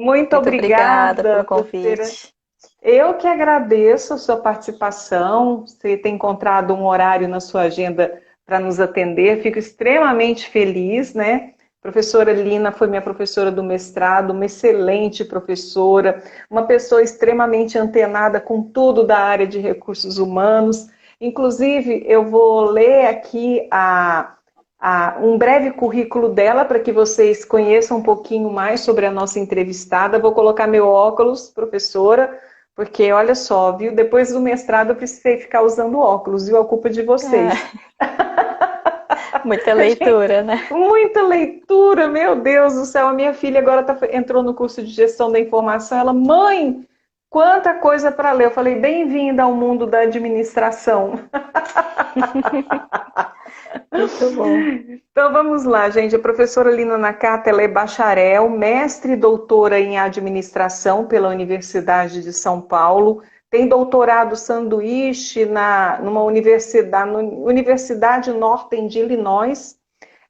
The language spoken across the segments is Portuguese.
Muito Muito obrigada pelo obrigada por ter. convite. Eu que agradeço a sua participação, você ter encontrado um horário na sua agenda para nos atender. Fico extremamente feliz, né? Professora Lina foi minha professora do mestrado, uma excelente professora, uma pessoa extremamente antenada com tudo da área de recursos humanos. Inclusive, eu vou ler aqui um breve currículo dela para que vocês conheçam um pouquinho mais sobre a nossa entrevistada. Vou colocar meu óculos, professora, porque olha só, viu? Depois do mestrado eu precisei ficar usando óculos, viu? A culpa é de vocês. Ah, muita leitura, né? Muita leitura, meu Deus do céu. A minha filha agora entrou no curso de gestão da informação. Ela, mãe, quanta coisa para ler. Eu falei, bem-vinda ao mundo da administração. Muito bom. Então vamos lá, gente. A professora Lina Nakata, ela é bacharel, mestre e doutora em administração pela Universidade de São Paulo. Tem doutorado sanduíche numa universidade, na Universidade Northern de Illinois.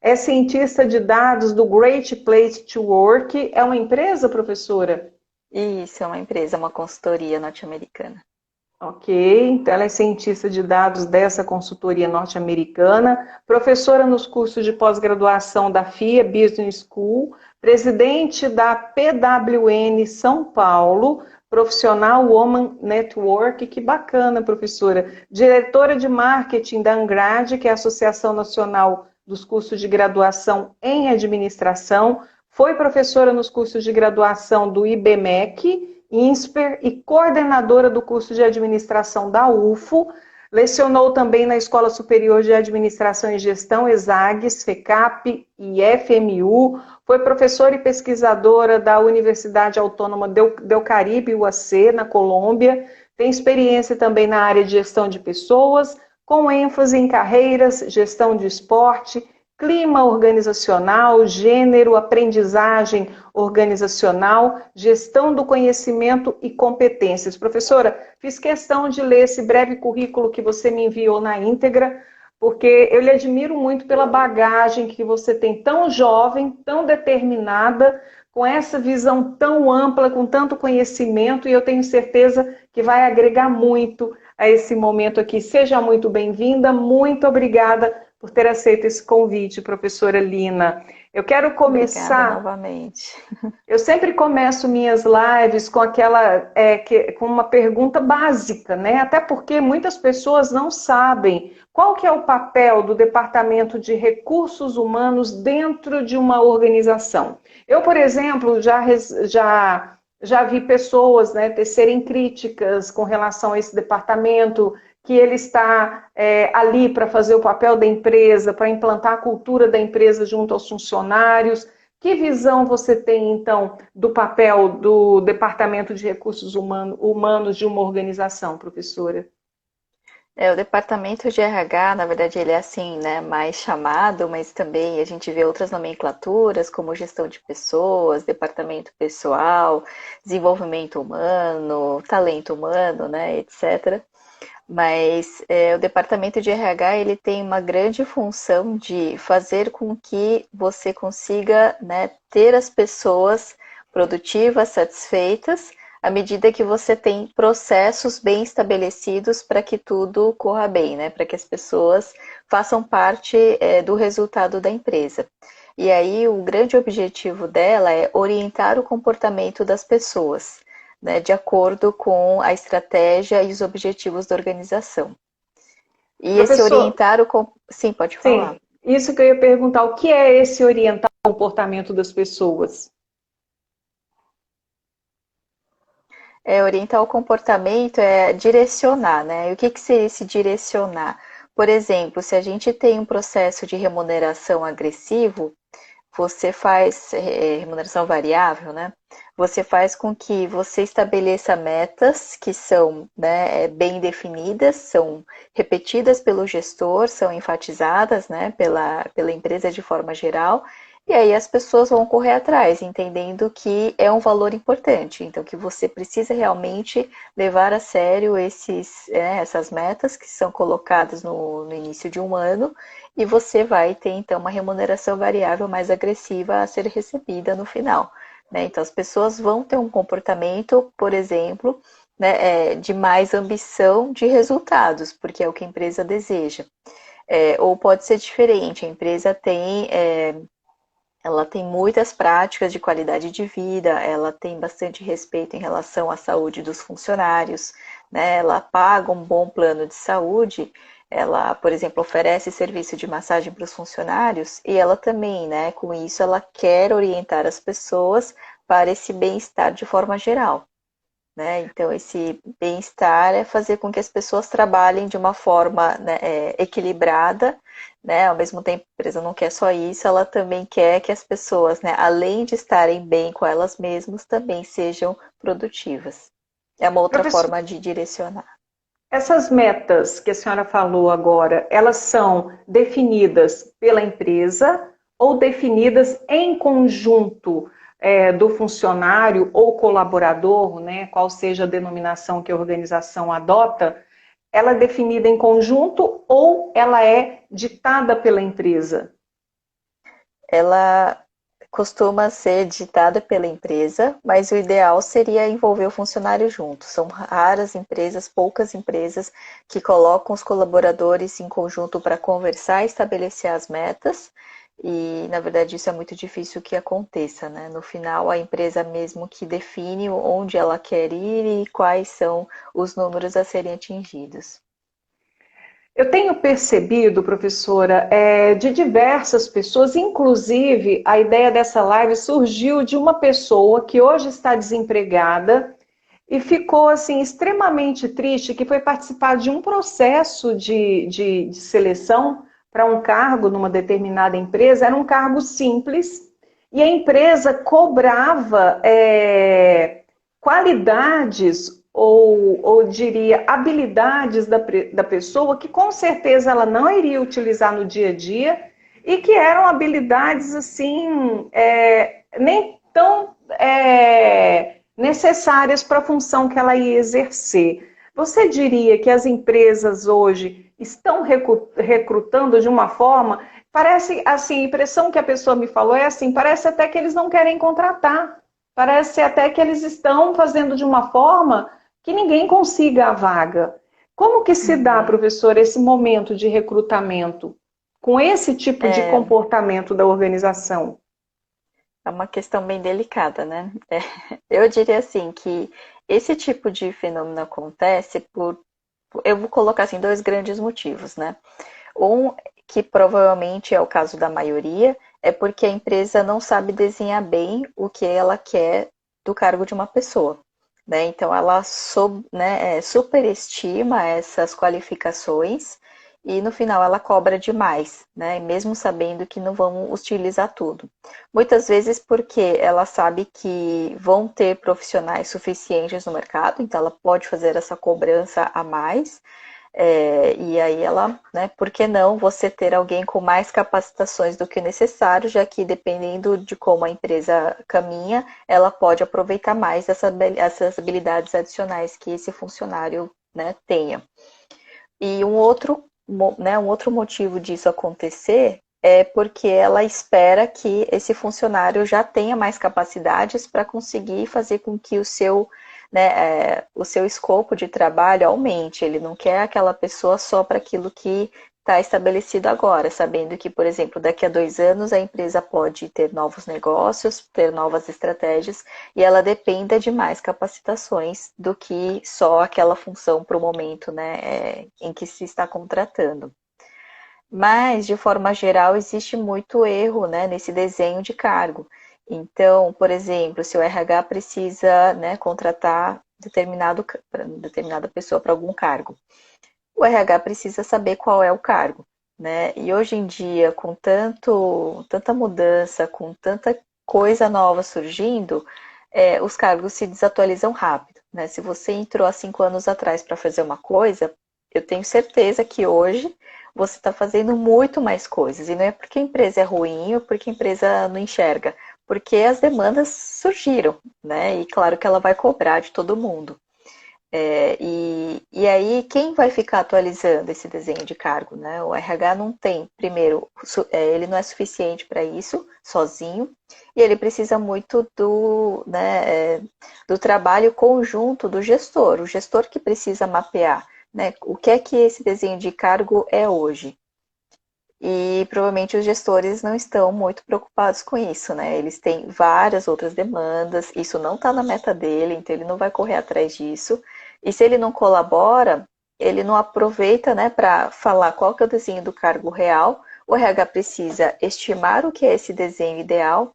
É cientista de dados do Great Place to Work. É uma empresa, professora? Isso, é uma empresa, uma consultoria norte-americana. Ok, então ela é cientista de dados dessa consultoria norte-americana, professora nos cursos de pós-graduação da FIA Business School, presidente da PWN São Paulo, profissional Woman Network, que bacana, professora, diretora de marketing da Angrade, que é a Associação Nacional dos Cursos de Graduação em Administração, foi professora nos cursos de graduação do IBMEC, INSPER e coordenadora do curso de administração da UFO, lecionou também na Escola Superior de Administração e Gestão, ESAGS, FECAP e FMU, foi professora e pesquisadora da Universidade Autônoma del Caribe, UAC, na Colômbia, tem experiência também na área de gestão de pessoas, com ênfase em carreiras, gestão de esporte, clima organizacional, gênero, aprendizagem organizacional, gestão do conhecimento e competências. Professora, fiz questão de ler esse breve currículo que você me enviou na íntegra, porque eu lhe admiro muito pela bagagem que você tem, tão jovem, tão determinada, com essa visão tão ampla, com tanto conhecimento, e eu tenho certeza que vai agregar muito a esse momento aqui. Seja muito bem-vinda, muito obrigada por ter aceito esse convite, professora Lina. Eu quero Obrigada começar. novamente. Eu sempre começo minhas lives com com uma pergunta básica, né? Até porque muitas pessoas não sabem qual que é o papel do Departamento de Recursos Humanos dentro de uma organização. Eu, por exemplo, já vi pessoas, né, tecerem críticas com relação a esse departamento, que ele está ali para fazer o papel da empresa, para implantar a cultura da empresa junto aos funcionários. Que visão você tem, então, do papel do Departamento de Recursos Humanos de uma organização, professora? O departamento de RH, na verdade, ele é assim, né, mais chamado, mas também a gente vê outras nomenclaturas, como gestão de pessoas, departamento pessoal, desenvolvimento humano, talento humano, né, etc. Mas o departamento de RH ele tem uma grande função de fazer com que você consiga, né, ter as pessoas produtivas, satisfeitas, à medida que você tem processos bem estabelecidos para que tudo corra bem, né, para que as pessoas façam parte do resultado da empresa. E aí o grande objetivo dela é orientar o comportamento das pessoas, né, de acordo com a estratégia e os objetivos da organização. E esse Professor, orientar o... Sim, pode falar. sim, isso que eu ia perguntar, o que é esse orientar o comportamento das pessoas? Orientar o comportamento é direcionar, né? E o que, que seria esse direcionar? Por exemplo, se a gente tem um processo de remuneração agressivo, você faz remuneração variável, né? Você faz com que você estabeleça metas que são, né, bem definidas, são repetidas pelo gestor, são enfatizadas, né, pela empresa de forma geral, e aí as pessoas vão correr atrás, entendendo que é um valor importante, então que você precisa realmente levar a sério essas metas que são colocadas no início de um ano, e você vai ter então uma remuneração variável mais agressiva a ser recebida no final. né? Então, as pessoas vão ter um comportamento, por exemplo, né, de mais ambição de resultados, porque é o que a empresa deseja. Ou pode ser diferente, a empresa ela tem muitas práticas de qualidade de vida, ela tem bastante respeito em relação à saúde dos funcionários, né? Ela paga um bom plano de saúde, ela, por exemplo, oferece serviço de massagem para os funcionários e ela também, né, com isso, ela quer orientar as pessoas para esse bem-estar de forma geral. Né? Então, esse bem-estar é fazer com que as pessoas trabalhem de uma forma, né, equilibrada, né? Ao mesmo tempo, a empresa não quer só isso, ela também quer que as pessoas, né, além de estarem bem com elas mesmas, também sejam produtivas. É uma outra Professor, forma de direcionar. essas metas que a senhora falou agora, elas são definidas pela empresa ou definidas em conjunto do funcionário ou colaborador, né, qual seja a denominação que a organização adota, ela é definida em conjunto ou ela é ditada pela empresa? Ela costuma ser ditada pela empresa, mas o ideal seria envolver o funcionário junto. São raras empresas, poucas empresas que colocam os colaboradores em conjunto para conversar e estabelecer as metas. E, na verdade, isso é muito difícil que aconteça, né? No final, a empresa mesmo que define onde ela quer ir e quais são os números a serem atingidos. Eu tenho percebido, professora, de diversas pessoas, inclusive a ideia dessa live surgiu de uma pessoa que hoje está desempregada e ficou assim extremamente triste, que foi participar de um processo de seleção para um cargo numa determinada empresa. Era um cargo simples e a empresa cobrava qualidades ou diria habilidades da pessoa que com certeza ela não iria utilizar no dia a dia e que eram habilidades assim nem tão necessárias para a função que ela ia exercer. Você diria que as empresas hoje estão recrutando de uma forma, parece assim, a impressão que a pessoa me falou é assim, parece até que eles não querem contratar, parece até que eles estão fazendo de uma forma que ninguém consiga a vaga. Como que se dá, Uhum. professor, esse momento de recrutamento com esse tipo de É, comportamento da organização? é uma questão bem delicada, né? Eu diria assim que esse tipo de fenômeno acontece eu vou colocar assim dois grandes motivos, né? Um que provavelmente é o caso da maioria é porque a empresa não sabe desenhar bem o que ela quer do cargo de uma pessoa, né? Então ela superestima essas qualificações e no final ela cobra demais, né? Mesmo sabendo que não vão utilizar tudo. Muitas vezes porque ela sabe que vão ter profissionais suficientes no mercado, então ela pode fazer essa cobrança a mais. E aí ela, né, por que não você ter alguém com mais capacitações do que o necessário, já que dependendo de como a empresa caminha, ela pode aproveitar mais essas habilidades adicionais que esse funcionário, né, tenha. E um outro motivo disso acontecer é porque ela espera que esse funcionário já tenha mais capacidades para conseguir fazer com que o seu escopo de trabalho aumente. Ele não quer aquela pessoa só para aquilo que está estabelecido agora, sabendo que, por exemplo, daqui a 2 anos a empresa pode ter novos negócios, ter novas estratégias, e ela dependa de mais capacitações do que só aquela função para o momento, né, em que se está contratando. Mas, de forma geral, existe muito erro, né, nesse desenho de cargo. Então, por exemplo, se o RH precisa, né, contratar determinada pessoa para algum cargo, o RH precisa saber qual é o cargo, né? E hoje em dia, com tanta mudança, com tanta coisa nova surgindo, os cargos se desatualizam rápido, né? Se você entrou há 5 anos atrás para fazer uma coisa, eu tenho certeza que hoje você está fazendo muito mais coisas. E não é porque a empresa é ruim ou porque a empresa não enxerga, porque as demandas surgiram, né? E claro que ela vai cobrar de todo mundo. E aí, quem vai ficar atualizando esse desenho de cargo, né? O RH não tem, primeiro, ele não é suficiente para isso, sozinho, e ele precisa muito do trabalho conjunto do gestor, o gestor que precisa mapear, né? O que é que esse desenho de cargo é hoje? E provavelmente os gestores não estão muito preocupados com isso, né? Eles têm várias outras demandas, isso não está na meta dele, então ele não vai correr atrás disso. E se ele não colabora, ele não aproveita, né, para falar qual que é o desenho do cargo real. O RH precisa estimar o que é esse desenho ideal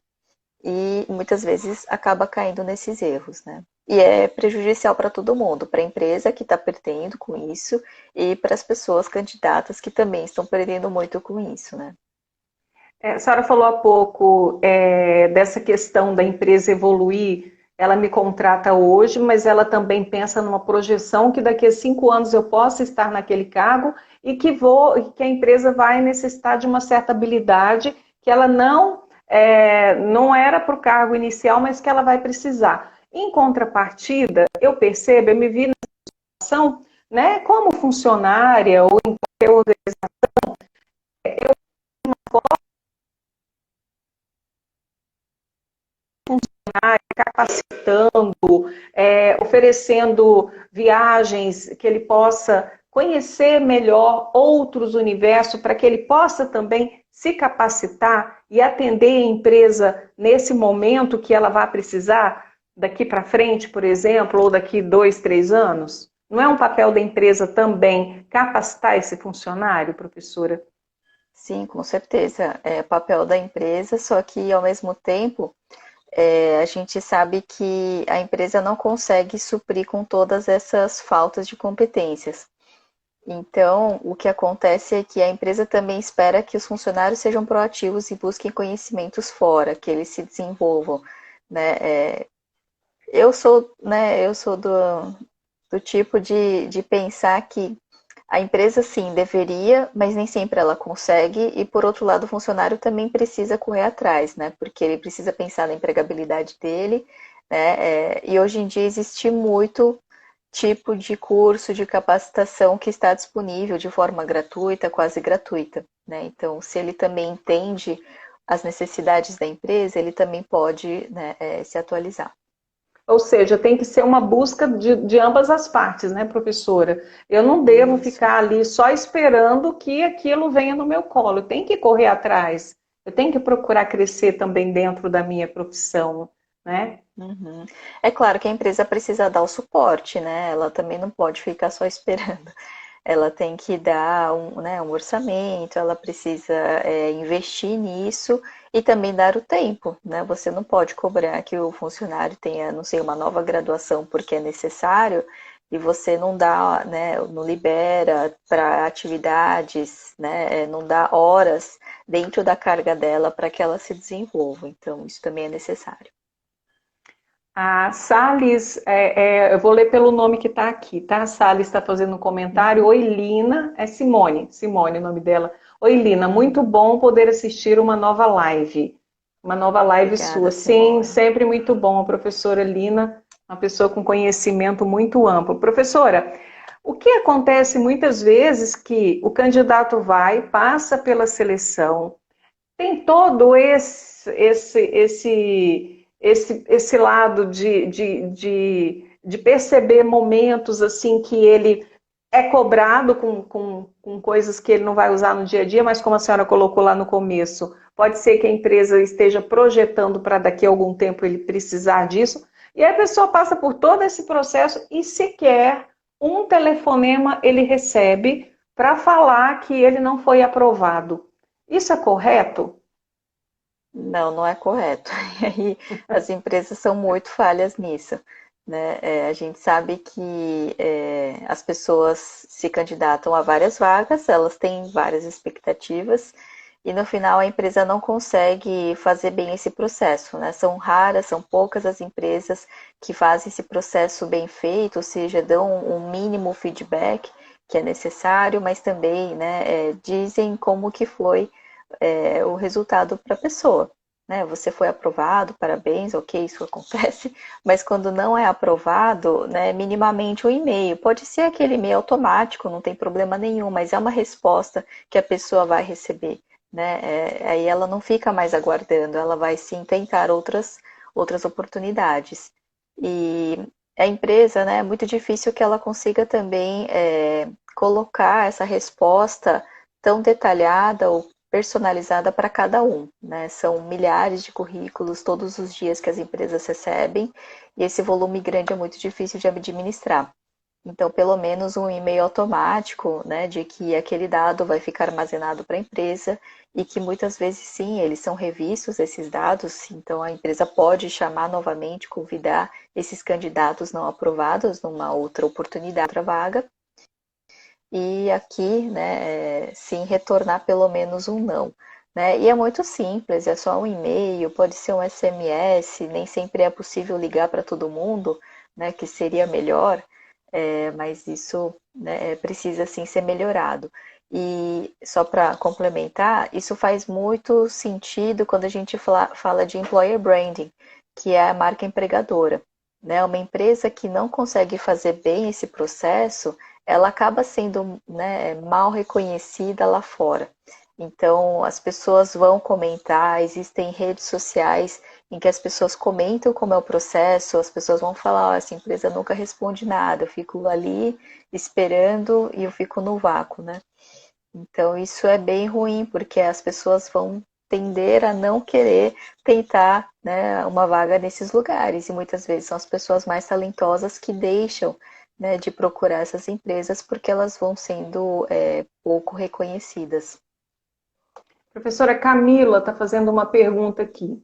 e muitas vezes acaba caindo nesses erros, né? E é prejudicial para todo mundo, para a empresa que está perdendo com isso e para as pessoas candidatas que também estão perdendo muito com isso, né? A senhora falou há pouco dessa questão da empresa evoluir. Ela me contrata hoje, mas ela também pensa numa projeção que daqui a 5 anos eu possa estar naquele cargo e que a empresa vai necessitar de uma certa habilidade que ela não era para o cargo inicial, mas que ela vai precisar. Em contrapartida, eu percebo, eu me vi na situação, né, como funcionária ou em qualquer organização, capacitando, oferecendo viagens que ele possa conhecer melhor outros universos, para que ele possa também se capacitar e atender a empresa nesse momento que ela vai precisar, daqui para frente, por exemplo, ou daqui 2, 3 anos? Não é um papel da empresa também capacitar esse funcionário, professora? Sim, com certeza. É papel da empresa, só que ao mesmo tempo a gente sabe que a empresa não consegue suprir com todas essas faltas de competências. Então, o que acontece é que a empresa também espera que os funcionários sejam proativos e busquem conhecimentos fora, que eles se desenvolvam, né? Eu sou do tipo de pensar que a empresa sim deveria, mas nem sempre ela consegue, e por outro lado o funcionário também precisa correr atrás, né? Porque ele precisa pensar na empregabilidade dele, né? E hoje em dia existe muito tipo de curso de capacitação que está disponível de forma gratuita, quase gratuita, né? Então, se ele também entende as necessidades da empresa, ele também pode, né, se atualizar. Ou seja, tem que ser uma busca de ambas as partes, né, professora? Eu não devo Isso. ficar ali só esperando que aquilo venha no meu colo. Eu tenho que correr atrás. Eu tenho que procurar crescer também dentro da minha profissão, né? Uhum. É claro que a empresa precisa dar o suporte, né? Ela também não pode ficar só esperando. Ela tem que dar um orçamento, ela precisa investir nisso e também dar o tempo, né? Você não pode cobrar que o funcionário tenha, não sei, uma nova graduação porque é necessário e você não dá, né, não libera para atividades, né, não dá horas dentro da carga dela para que ela se desenvolva. Então, isso também é necessário. A Salles, eu vou ler pelo nome que está aqui, tá? A Salles está fazendo um comentário. Uhum. Oi, Lina. É Simone, Simone o nome dela. Oi, Lina, muito bom poder assistir uma nova live. Uma nova live Obrigada, sua. Sim, Simone. sempre muito bom. A professora Lina, uma pessoa com conhecimento muito amplo. Professora, o que acontece muitas vezes que o candidato vai, passa pela seleção, tem todo esse lado de perceber momentos assim que ele é cobrado com coisas que ele não vai usar no dia a dia, mas como a senhora colocou lá no começo, pode ser que a empresa esteja projetando para daqui a algum tempo ele precisar disso, e aí a pessoa passa por todo esse processo e sequer um telefonema ele recebe para falar que ele não foi aprovado. Isso é correto? Não, não é correto. E aí as empresas são muito falhas nisso, né? A gente sabe que as pessoas se candidatam a várias vagas, elas têm várias expectativas e no final a empresa não consegue fazer bem esse processo, né? São raras, são poucas as empresas que fazem esse processo bem feito, ou seja, dão um mínimo feedback que é necessário, mas também, né, dizem como que foi o resultado para a pessoa. né? Você foi aprovado, parabéns, ok, isso acontece, mas quando não é aprovado, né, minimamente um e-mail. Pode ser aquele e-mail automático, não tem problema nenhum, mas é uma resposta que a pessoa vai receber, né? Aí ela não fica mais aguardando, ela vai sim tentar outras oportunidades. E a empresa, né, é muito difícil que ela consiga também colocar essa resposta tão detalhada ou personalizada para cada um, né? São milhares de currículos todos os dias que as empresas recebem e esse volume grande é muito difícil de administrar. Então, pelo menos um e-mail automático, né, de que aquele dado vai ficar armazenado para a empresa e que muitas vezes sim, eles são revistos, esses dados, então a empresa pode chamar novamente, convidar esses candidatos não aprovados numa outra oportunidade, outra vaga, e aqui, né, sim, retornar pelo menos um não. Né? E é muito simples, é só um e-mail, pode ser um SMS, nem sempre é possível ligar para todo mundo, né, que seria melhor, mas isso, né, precisa sim ser melhorado. E só para complementar, isso faz muito sentido quando a gente fala de employer branding, que é a marca empregadora. Né? Uma empresa que não consegue fazer bem esse processo, ela acaba sendo, né, mal reconhecida lá fora. Então, as pessoas vão comentar, existem redes sociais em que as pessoas comentam como é o processo, as pessoas vão falar, oh, essa empresa nunca responde nada, eu fico ali esperando e eu fico no vácuo, né? Então, isso é bem ruim, porque as pessoas vão tender a não querer tentar, né, uma vaga nesses lugares, e muitas vezes são as pessoas mais talentosas que deixam, né, de procurar essas empresas porque elas vão sendo pouco reconhecidas. Professora Camila está fazendo uma pergunta aqui.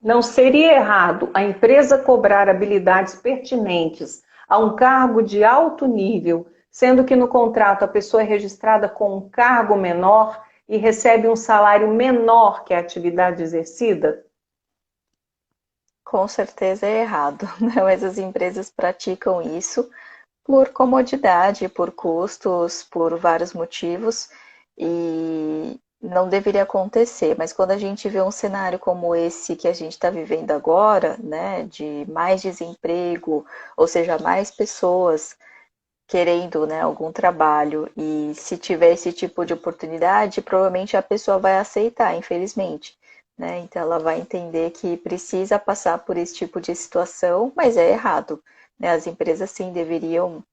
Não seria errado a empresa cobrar habilidades pertinentes a um cargo de alto nível, sendo que no contrato a pessoa é registrada com um cargo menor e recebe um salário menor que a atividade exercida? Com certeza é errado, né? Mas as empresas praticam isso por comodidade, por custos, por vários motivos, e não deveria acontecer. Mas quando a gente vê um cenário como esse que a gente está vivendo agora, né, de mais desemprego, ou seja, mais pessoas querendo, né, algum trabalho, e se tiver esse tipo de oportunidade, provavelmente a pessoa vai aceitar, infelizmente. Né? Então ela vai entender que precisa passar por esse tipo de situação, mas é errado. Né? As empresas sim deveriam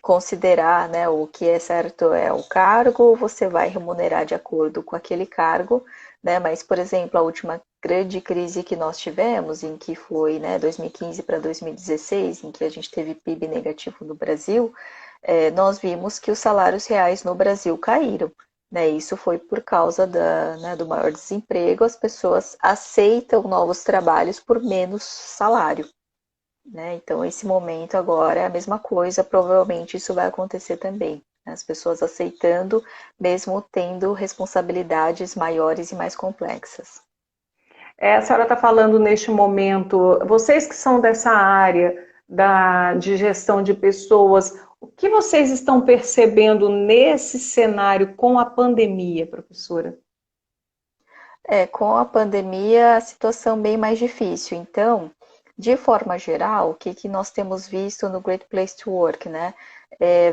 considerar, né, o que é certo é o cargo, você vai remunerar de acordo com aquele cargo, né? Mas, por exemplo, a última grande crise que nós tivemos, em que foi, né, 2015 para 2016, em que a gente teve PIB negativo no Brasil, nós vimos que os salários reais no Brasil caíram. Né? Isso foi por causa né, do maior desemprego, as pessoas aceitam novos trabalhos por menos salário. Né? Então, esse momento agora é a mesma coisa, provavelmente isso vai acontecer também. Né? As pessoas aceitando, mesmo tendo responsabilidades maiores e mais complexas. A senhora está falando neste momento, vocês que são dessa área de gestão de pessoas, o que vocês estão percebendo nesse cenário com a pandemia, professora? Com a pandemia, a situação bem mais difícil. Então, de forma geral, o que nós temos visto no Great Place to Work, né?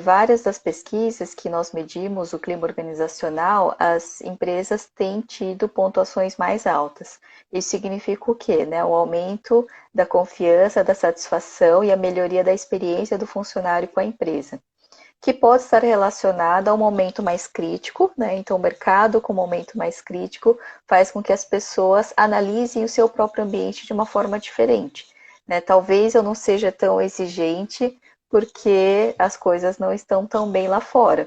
Várias das pesquisas que nós medimos o clima organizacional, as empresas têm tido pontuações mais altas. Isso significa o quê? Né? O aumento da confiança, da satisfação e a melhoria da experiência do funcionário com a empresa, que pode estar relacionada ao momento mais crítico, né? Então, o mercado com o momento mais crítico faz com que as pessoas analisem o seu próprio ambiente de uma forma diferente. Né? Talvez eu não seja tão exigente porque as coisas não estão tão bem lá fora,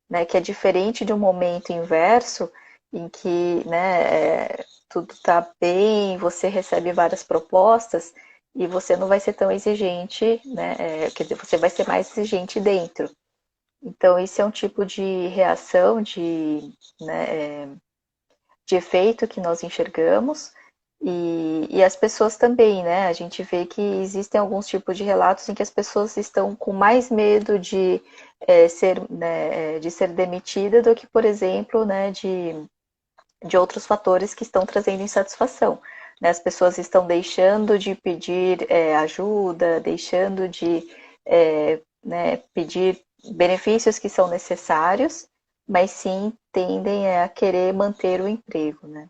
né? Que é diferente de um momento inverso em que, né, tudo está bem, você recebe várias propostas e você não vai ser tão exigente, né? Quer dizer, você vai ser mais exigente dentro. Então, esse é um tipo de reação, né, de efeito que nós enxergamos, e as pessoas também, né? A gente vê que existem alguns tipos de relatos em que as pessoas estão com mais medo de ser demitida do que, por exemplo, né, de outros fatores que estão trazendo insatisfação. né? As pessoas estão deixando de pedir ajuda, deixando de né, pedir benefícios que são necessários, mas sim tendem a querer manter o emprego, né?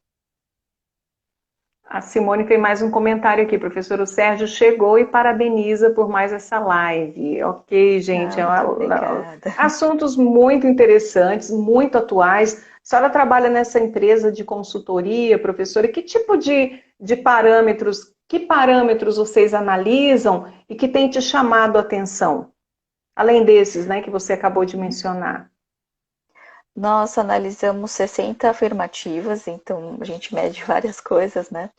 A Simone tem mais um comentário aqui. Professor, o Sérgio chegou e parabeniza por mais essa live. Ok, gente. Muito obrigada. Assuntos muito interessantes, muito atuais. A senhora trabalha nessa empresa de consultoria, professora. Que tipo de parâmetros, que parâmetros vocês analisam e que tem te chamado a atenção? Além desses, né, que você acabou de mencionar. Nós analisamos 60 afirmativas, então a gente mede várias coisas, né?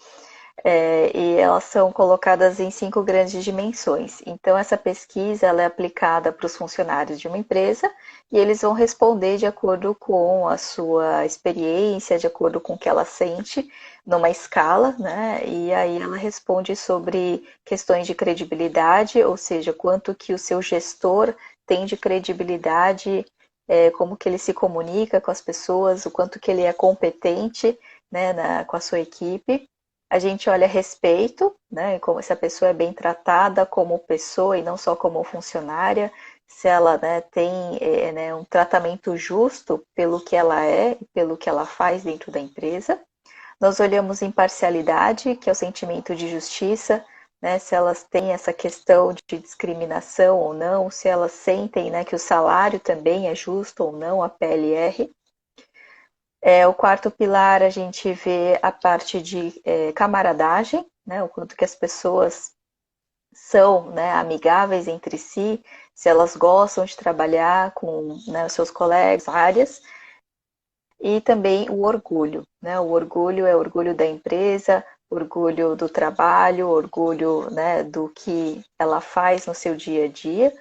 E elas são colocadas em 5 grandes dimensões. Então, essa pesquisa ela é aplicada para os funcionários de uma empresa e eles vão responder de acordo com a sua experiência, de acordo com o que ela sente, numa escala, né? E aí ela responde sobre questões de credibilidade, ou seja, quanto que o seu gestor tem de credibilidade, como que ele se comunica com as pessoas, o quanto que ele é competente, né, com a sua equipe. A gente olha respeito, né, como se a pessoa é bem tratada como pessoa e não só como funcionária, se ela, né, tem né, um tratamento justo pelo que ela é e pelo que ela faz dentro da empresa. Nós olhamos imparcialidade, que é o sentimento de justiça, né, se elas têm essa questão de discriminação ou não, se elas sentem, né, que o salário também é justo ou não, a PLR. O quarto pilar, a gente vê a parte de camaradagem, né, o quanto que as pessoas são, né, amigáveis entre si, se elas gostam de trabalhar com, né, os seus colegas, áreas. E também o orgulho, né? O orgulho é orgulho da empresa, orgulho do trabalho, orgulho, né, do que ela faz no seu dia a dia.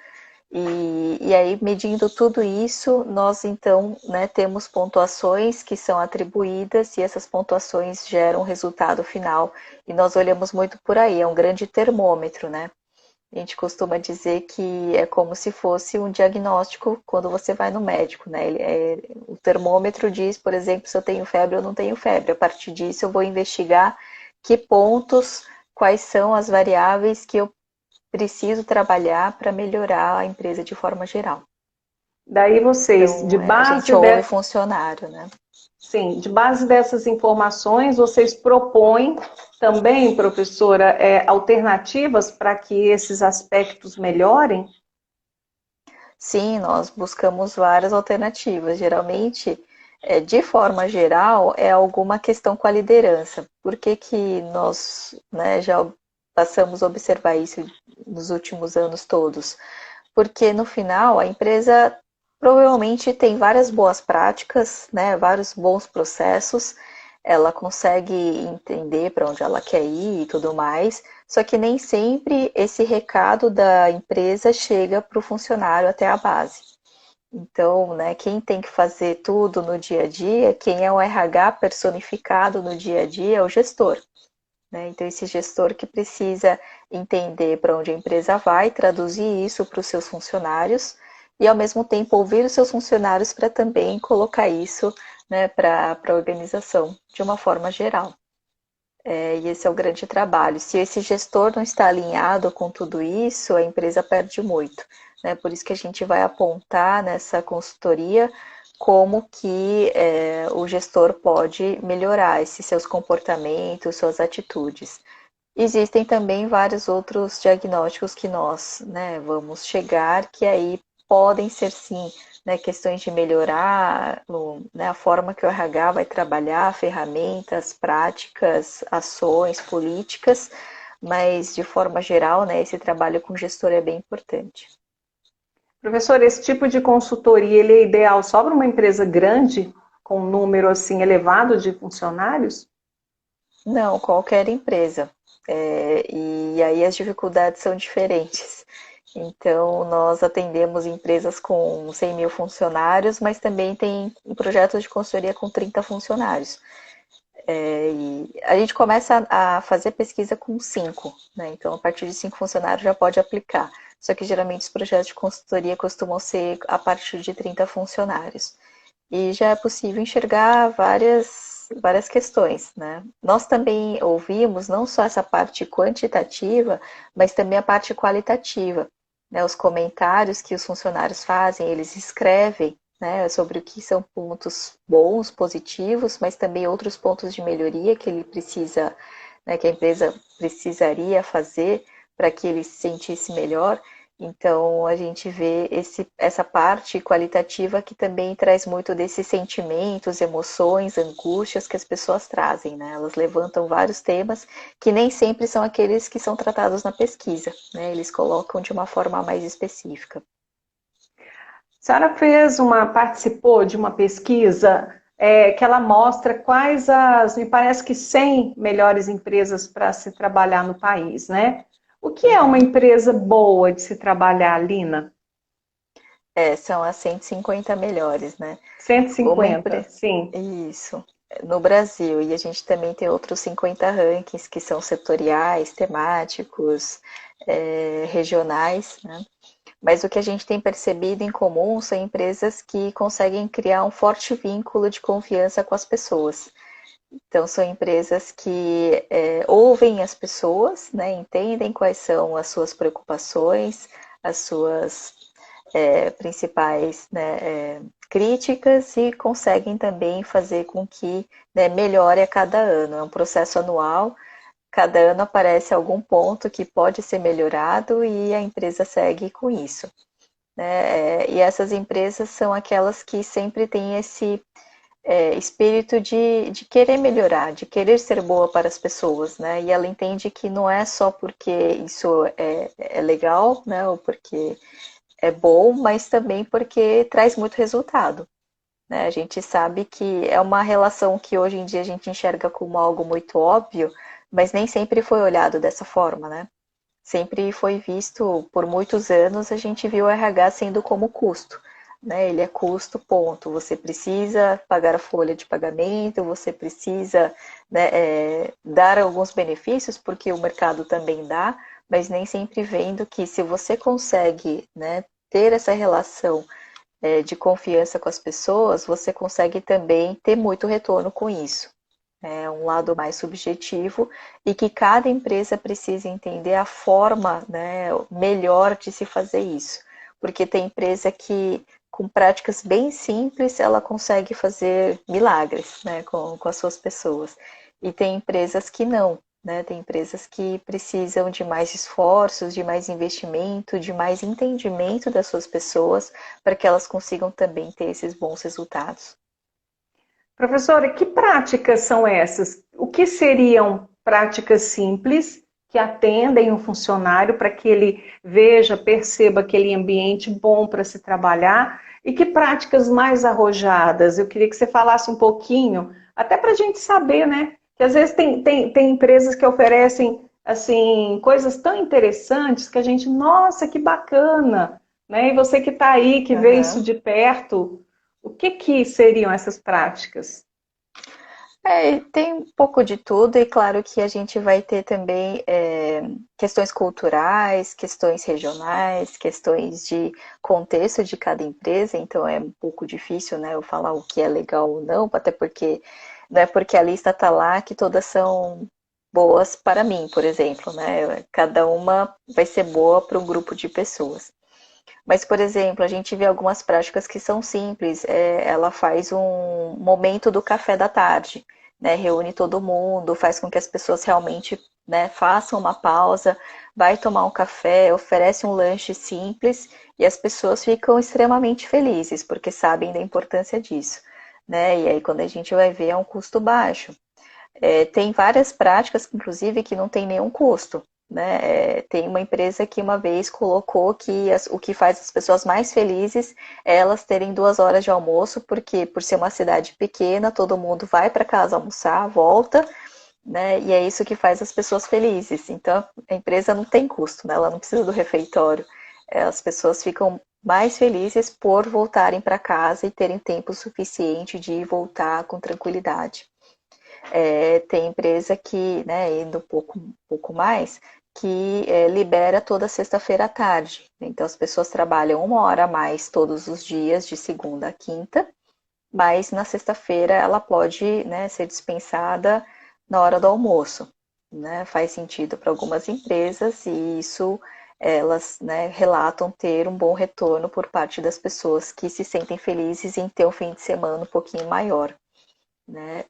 E aí, medindo tudo isso, nós então, né, temos pontuações que são atribuídas e essas pontuações geram um resultado final. E nós olhamos muito por aí, é um grande termômetro, né? A gente costuma dizer que é como se fosse um diagnóstico quando você vai no médico, né? O termômetro diz, por exemplo, se eu tenho febre ou não tenho febre. A partir disso, eu vou investigar que pontos, quais são as variáveis que eu preciso trabalhar para melhorar a empresa de forma geral. Daí vocês, Então, a gente ouve funcionário, né? Sim, de base dessas informações, vocês propõem também, professora, alternativas para que esses aspectos melhorem? Sim, nós buscamos várias alternativas. Geralmente, de forma geral, é alguma questão com a liderança. Por que que nós, né, já passamos a observar isso nos últimos anos todos? Porque no final a empresa provavelmente tem várias boas práticas, né, vários bons processos, ela consegue entender para onde ela quer ir e tudo mais, só que nem sempre esse recado da empresa chega para o funcionário até a base. Então, né, quem tem que fazer tudo no dia a dia, quem é o RH personificado no dia a dia é o gestor. Né? Então, esse gestor que precisa entender para onde a empresa vai, traduzir isso para os seus funcionários e, ao mesmo tempo, ouvir os seus funcionários para também colocar isso, né, para a organização de uma forma geral. E esse é o grande trabalho. Se esse gestor não está alinhado com tudo isso, a empresa perde muito. Né? Por isso que a gente vai apontar nessa consultoria como que o gestor pode melhorar esses seus comportamentos, suas atitudes. Existem também vários outros diagnósticos que nós, né, vamos chegar, que aí podem ser sim, né, questões de melhorar né, a forma que o RH vai trabalhar, ferramentas, práticas, ações, políticas, mas de forma geral, né, esse trabalho com gestor é bem importante. Professor, esse tipo de consultoria, ele é ideal só para uma empresa grande, com um número assim elevado de funcionários? Não, qualquer empresa. E aí as dificuldades são diferentes. Então, nós atendemos empresas com 100 mil funcionários, mas também tem projetos de consultoria com 30 funcionários. E a gente começa a fazer pesquisa com 5, né? Então, a partir de 5 funcionários já pode aplicar. Só que geralmente os projetos de consultoria costumam ser a partir de 30 funcionários. E já é possível enxergar várias várias questões, né? Nós também ouvimos não só essa parte quantitativa, mas também a parte qualitativa, né? Os comentários que os funcionários fazem, eles escrevem, né, sobre o que são pontos bons, positivos, mas também outros pontos de melhoria que ele precisa, né, que a empresa precisaria fazer para que ele se sentisse melhor. Então, a gente vê essa parte qualitativa que também traz muito desses sentimentos, emoções, angústias que as pessoas trazem, né? Elas levantam vários temas que nem sempre são aqueles que são tratados na pesquisa, né? Eles colocam de uma forma mais específica. A senhora participou de uma pesquisa que ela mostra quais me parece que 100 melhores empresas para se trabalhar no país, né? O que é uma Uhum. empresa boa de se trabalhar, Lina? São as 150 melhores, né? Uma 150, empresa. sim. Isso. No Brasil. E a gente também tem outros 50 rankings que são setoriais, temáticos, regionais, né? Mas o que a gente tem percebido em comum são empresas que conseguem criar um forte vínculo de confiança com as pessoas. Então, são empresas que ouvem as pessoas, né, entendem quais são as suas preocupações, as suas principais, né, críticas e conseguem também fazer com que, né, melhore a cada ano. É um processo anual, cada ano aparece algum ponto que pode ser melhorado e a empresa segue com isso, né? E essas empresas são aquelas que sempre têm esse espírito de querer melhorar, de querer ser boa para as pessoas, né? E ela entende que não é só porque isso é legal, né? Ou porque é bom, mas também porque traz muito resultado, né? A gente sabe que é uma relação que hoje em dia a gente enxerga como algo muito óbvio, mas nem sempre foi olhado dessa forma, né? Sempre foi visto, por muitos anos, a gente viu o RH sendo como custo, né? Ele é custo, ponto. Você precisa pagar a folha de pagamento, você precisa, né, dar alguns benefícios, porque o mercado também dá, mas nem sempre vendo que se você consegue, né, ter essa relação de confiança com as pessoas, você consegue também ter muito retorno com isso. É um lado mais subjetivo e que cada empresa precisa entender a forma, né, melhor de se fazer isso. Porque tem empresa que, com práticas bem simples, ela consegue fazer milagres, né, com as suas pessoas. E tem empresas que não, né? Tem empresas que precisam de mais esforços, de mais investimento, de mais entendimento das suas pessoas para que elas consigam também ter esses bons resultados. Professora, que práticas são essas? O que seriam práticas simples que atendem o funcionário para que ele veja, perceba aquele ambiente bom para se trabalhar? E que práticas mais arrojadas? Eu queria que você falasse um pouquinho, até para a gente saber, né? Que às vezes tem empresas que oferecem assim coisas tão interessantes que a gente, nossa, que bacana, né? E você que está aí, que vê isso Uhum. de perto, o que seriam essas práticas? Tem um pouco de tudo, e claro que a gente vai ter também questões culturais, questões regionais, questões de contexto de cada empresa, então é um pouco difícil, né, eu falar o que é legal ou não, até porque não é porque a lista está lá que todas são boas para mim, por exemplo, né? Cada uma vai ser boa para um grupo de pessoas. Mas, por exemplo, a gente vê algumas práticas que são simples. Ela faz um momento do café da tarde, né? Reúne todo mundo, faz com que as pessoas realmente, né, façam uma pausa, vai tomar um café, oferece um lanche simples e as pessoas ficam extremamente felizes porque sabem da importância disso, né? E aí, quando a gente vai ver, é um custo baixo. Tem várias práticas, inclusive, que não tem nenhum custo. Né? Tem uma empresa que uma vez colocou que o que faz as pessoas mais felizes é elas terem 2 horas de almoço, porque por ser uma cidade pequena, todo mundo vai para casa almoçar, volta, né? E é isso que faz as pessoas felizes. Então a empresa não tem custo, né? Ela não precisa do refeitório. As pessoas ficam mais felizes por voltarem para casa e terem tempo suficiente de voltar com tranquilidade. Tem empresa que, né, indo um pouco mais, que libera toda sexta-feira à tarde. Então, as pessoas trabalham 1 hora a mais todos os dias, de segunda a quinta, mas na sexta-feira ela pode, né, ser dispensada na hora do almoço, né? Faz sentido para algumas empresas e isso elas, né, relatam ter um bom retorno por parte das pessoas que se sentem felizes em ter um fim de semana um pouquinho maior, né?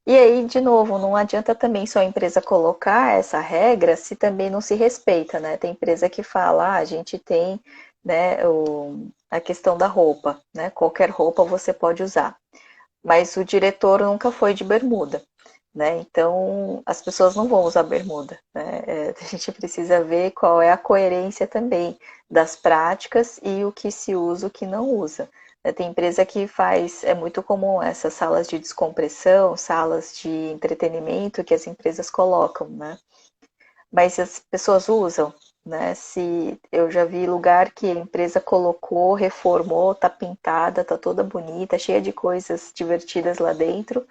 E aí, de novo, não adianta também só a empresa colocar essa regra se também não se respeita, né? Tem empresa que fala, a gente tem, né, a questão da roupa, né? Qualquer roupa você pode usar. Mas o diretor nunca foi de bermuda, né? Então as pessoas não vão usar bermuda, né? A gente precisa ver qual é a coerência também das práticas e o que se usa, o que não usa. Tem empresa que faz, é muito comum essas salas de descompressão, salas de entretenimento que as empresas colocam, né? Mas as pessoas usam, né? Se eu já vi lugar que a empresa colocou, reformou, tá pintada, tá toda bonita, cheia de coisas divertidas lá dentro.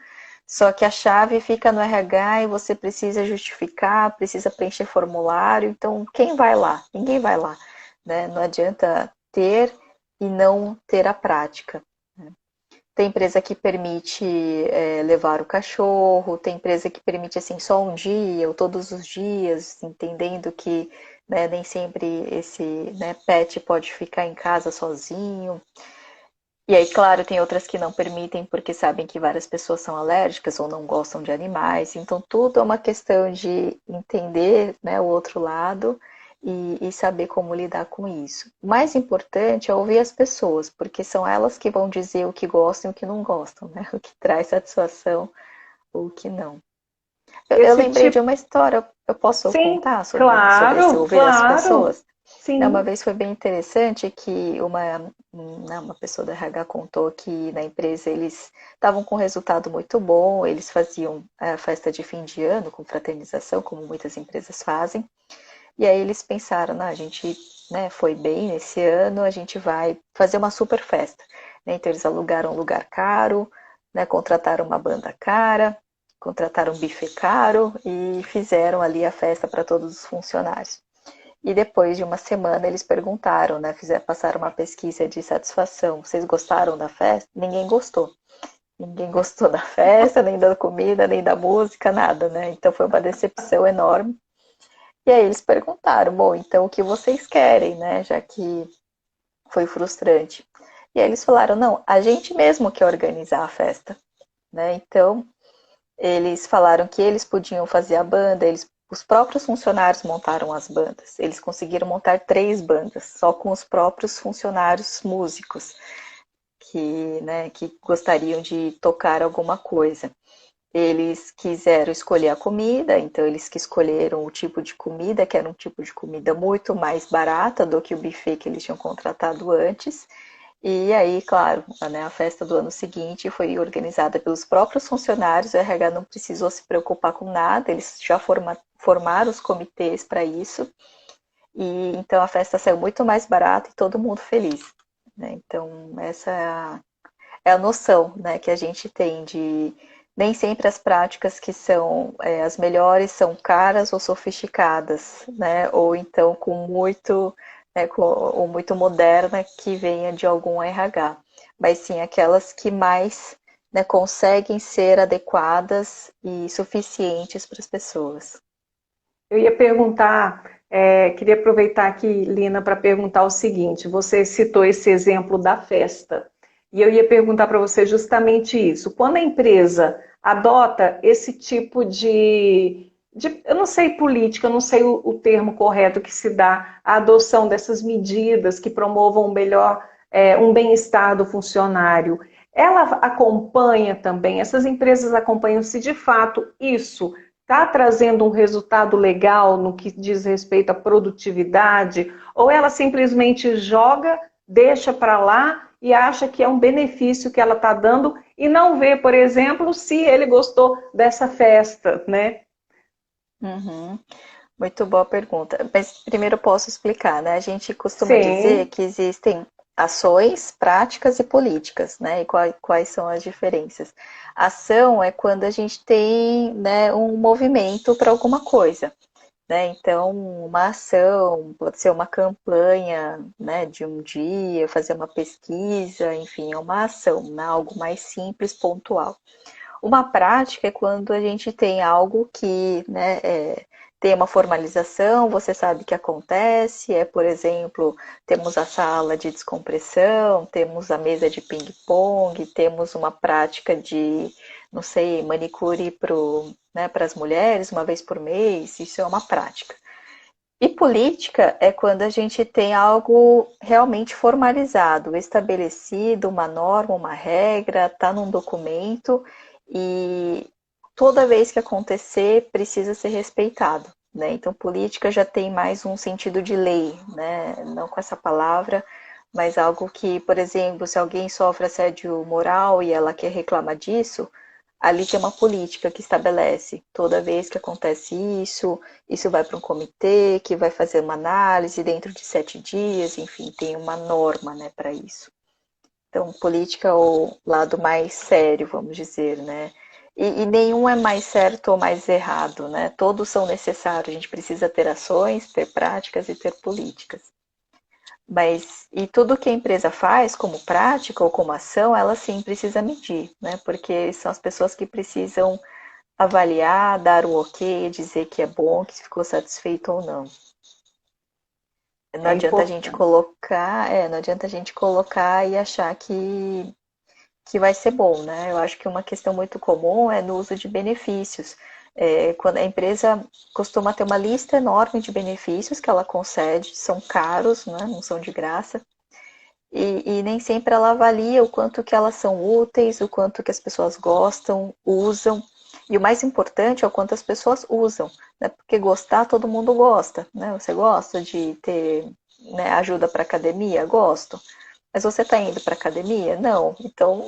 Só que a chave fica no RH e você precisa justificar, precisa preencher formulário. Então, quem vai lá? Ninguém vai lá, né? Não adianta ter e não ter a prática. Tem empresa que permite levar o cachorro, tem empresa que permite assim só um dia ou todos os dias, entendendo que, né, nem sempre esse, né, pet pode ficar em casa sozinho. E aí, claro, tem outras que não permitem porque sabem que várias pessoas são alérgicas ou não gostam de animais. Então, tudo é uma questão de entender, né, o outro lado e saber como lidar com isso. O mais importante é ouvir as pessoas, porque são elas que vão dizer o que gostam e o que não gostam, né? O que traz satisfação ou o que não. Eu Esse lembrei de tipo, uma história, eu posso sim, contar sobre esse claro, ouvir as claro, pessoas? Uma sim. vez foi bem interessante que uma pessoa da RH contou que na empresa eles estavam com um resultado muito bom, eles faziam a festa de fim de ano com fraternização, como muitas empresas fazem, e aí eles pensaram, a gente, né, foi bem nesse ano, a gente vai fazer uma super festa. Né? Então eles alugaram um lugar caro, né, contrataram uma banda cara, contrataram um buffet caro e fizeram ali a festa para todos os funcionários. E depois de uma semana eles perguntaram, né, passaram uma pesquisa de satisfação. Vocês gostaram da festa? Ninguém gostou. Ninguém gostou da festa, nem da comida, nem da música, nada, né? Então foi uma decepção enorme. E aí eles perguntaram, bom, então o que vocês querem, né? Já que foi frustrante. E aí eles falaram, não, a gente mesmo quer organizar a festa, né? Então eles falaram que eles podiam fazer a banda, os próprios funcionários montaram as bandas. Eles conseguiram montar 3 bandas, só com os próprios funcionários músicos que gostariam de tocar alguma coisa. Eles quiseram escolher a comida, então eles que escolheram o tipo de comida, que era um tipo de comida muito mais barata do que o buffet que eles tinham contratado antes. E aí, claro, né, a festa do ano seguinte foi organizada pelos próprios funcionários, o RH não precisou se preocupar com nada, eles já formaram os comitês para isso, e então a festa saiu muito mais barata e todo mundo feliz. Né? Então, essa é a noção, né, que a gente tem de nem sempre as práticas que são as melhores são caras ou sofisticadas, né, ou então ou muito moderna que venha de algum RH, mas sim aquelas que mais, né, conseguem ser adequadas e suficientes para as pessoas. Eu ia perguntar, queria aproveitar aqui, Lina, para perguntar o seguinte: você citou esse exemplo da festa, e eu ia perguntar para você justamente isso. Quando a empresa adota esse tipo eu não sei política, eu não sei o termo correto que se dá à adoção dessas medidas que promovam um bem-estar do funcionário, ela acompanha também, essas empresas acompanham se de fato isso está trazendo um resultado legal no que diz respeito à produtividade, ou ela simplesmente joga, deixa para lá e acha que é um benefício que ela está dando e não vê, por exemplo, se ele gostou dessa festa, né? Uhum. Muito boa pergunta. Mas primeiro eu posso explicar, né? A gente costuma dizer Sim, que existem ações, práticas e políticas, né? E quais são as diferenças? Ação é quando a gente tem, né, um movimento para alguma coisa. né? Então, uma ação, pode ser uma campanha, né, de um dia, fazer uma pesquisa, enfim, é uma ação, né, algo mais simples, pontual. Uma prática é quando a gente tem algo que, né, tem uma formalização, você sabe que acontece, por exemplo, temos a sala de descompressão, temos a mesa de ping-pong, temos uma prática de, não sei, manicure para, né, as mulheres uma vez por mês, isso é uma prática. E política é quando a gente tem algo realmente formalizado, estabelecido, uma norma, uma regra, está num documento e toda vez que acontecer precisa ser respeitado, né? Então política já tem mais um sentido de lei, né? Não com essa palavra, mas algo que, por exemplo, se alguém sofre assédio moral e ela quer reclamar disso, ali tem uma política que estabelece toda vez que acontece isso, isso vai para um comitê que vai fazer uma análise dentro de 7 dias, enfim, tem uma norma, né, para isso. Então, política é o lado mais sério, vamos dizer, né? E nenhum é mais certo ou mais errado, né? Todos são necessários. A gente precisa ter ações, ter práticas e ter políticas. Mas, e tudo que a empresa faz, como prática ou como ação, ela sim precisa medir, né? Porque são as pessoas que precisam avaliar, dar o ok, dizer que é bom, que ficou satisfeito ou não. Não É adianta a gente importante. colocar, não adianta a gente colocar e achar que vai ser bom, né? Eu acho que uma questão muito comum é no uso de benefícios. Quando a empresa costuma ter uma lista enorme de benefícios que ela concede, são caros, né? Não são de graça, e nem sempre ela avalia o quanto que elas são úteis, o quanto que as pessoas gostam, usam, e o mais importante é o quanto as pessoas usam, né? Porque gostar todo mundo gosta, né? Você gosta de ter, né, ajuda para academia? Gosto. Mas você está indo para academia? Não. Então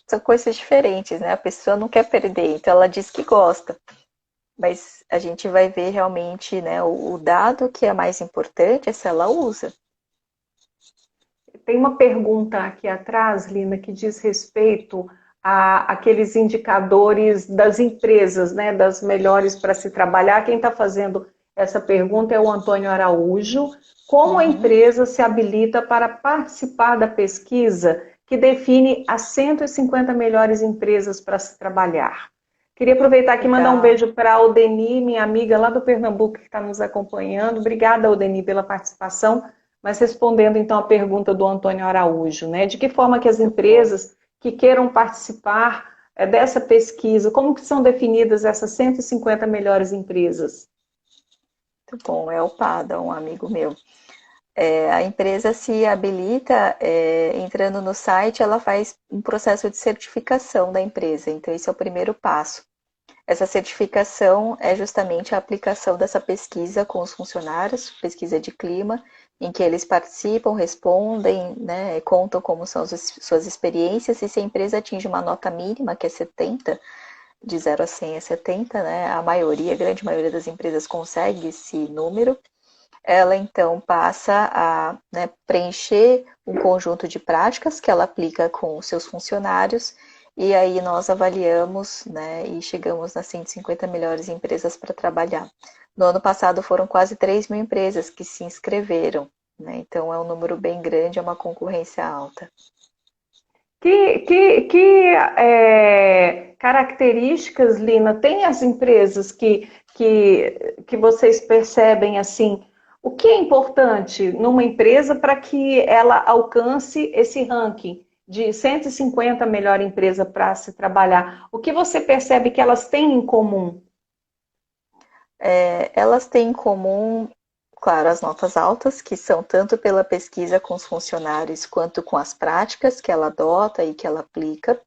são coisas diferentes, né? A pessoa não quer perder, então ela diz que gosta. Mas a gente vai ver realmente, né, o dado que é mais importante é se ela usa. Tem uma pergunta aqui atrás, Lina, que diz respeito a aqueles indicadores das empresas, né, das melhores para se trabalhar. Quem está fazendo essa pergunta é o Antônio Araújo. Como a Uhum. empresa se habilita para participar da pesquisa que define as 150 melhores empresas para se trabalhar? Queria aproveitar aqui e mandar um Legal. beijo para a Odeni, minha amiga lá do Pernambuco, que está nos acompanhando. Obrigada, Odeni, pela participação. Mas respondendo então a pergunta do Antônio Araújo, né? De que forma que as Muito bom. empresas que queiram participar dessa pesquisa, como que são definidas essas 150 melhores empresas? Muito bom. É o Pada, um amigo meu. A empresa se habilita, entrando no site, ela faz um processo de certificação da empresa. Então, esse é o primeiro passo. Essa certificação é justamente a aplicação dessa pesquisa com os funcionários, pesquisa de clima, em que eles participam, respondem, né, contam como são suas experiências, e se a empresa atinge uma nota mínima, que é 70, de 0 a 100 é 70, né, a grande maioria das empresas consegue esse número, ela então passa a, né, preencher um conjunto de práticas que ela aplica com os seus funcionários, e aí nós avaliamos, né, e chegamos nas 150 melhores empresas para trabalhar. No ano passado foram quase 3 mil empresas que se inscreveram, né, então é um número bem grande, é uma concorrência alta. Que características, Lina, tem as empresas que vocês percebem assim? O que é importante numa empresa para que ela alcance esse ranking de 150 melhor empresa para se trabalhar? O que você percebe que elas têm em comum? Elas têm em comum, claro, as notas altas, que são tanto pela pesquisa com os funcionários quanto com as práticas que ela adota e que ela aplica.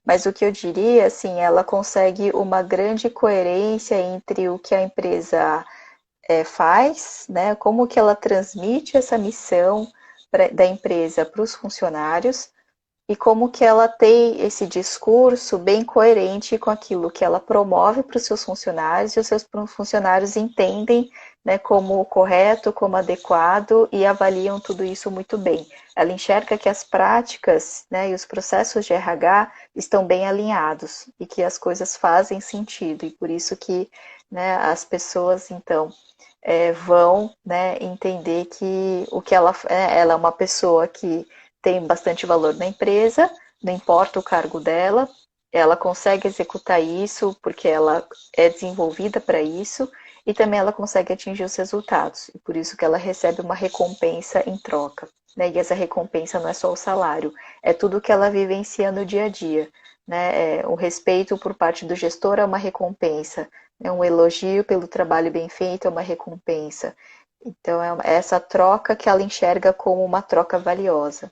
Mas o que eu diria, assim, ela consegue uma grande coerência entre o que a empresa faz, né, como que ela transmite essa missão da empresa para os funcionários, e como que ela tem esse discurso bem coerente com aquilo que ela promove para os seus funcionários, e os seus funcionários entendem, né, como correto, como adequado, e avaliam tudo isso muito bem. Ela enxerga que as práticas, né, e os processos de RH estão bem alinhados e que as coisas fazem sentido, e por isso que né, as pessoas, então, vão, né, entender que o que ela é uma pessoa que tem bastante valor na empresa, não importa o cargo dela, ela consegue executar isso porque ela é desenvolvida para isso e também ela consegue atingir os resultados. E por isso que ela recebe uma recompensa em troca. Né? E essa recompensa não é só o salário, é tudo que ela vivencia no dia a dia. Né? O respeito por parte do gestor é uma recompensa, né? Um elogio pelo trabalho bem feito é uma recompensa. Então, é essa troca que ela enxerga como uma troca valiosa.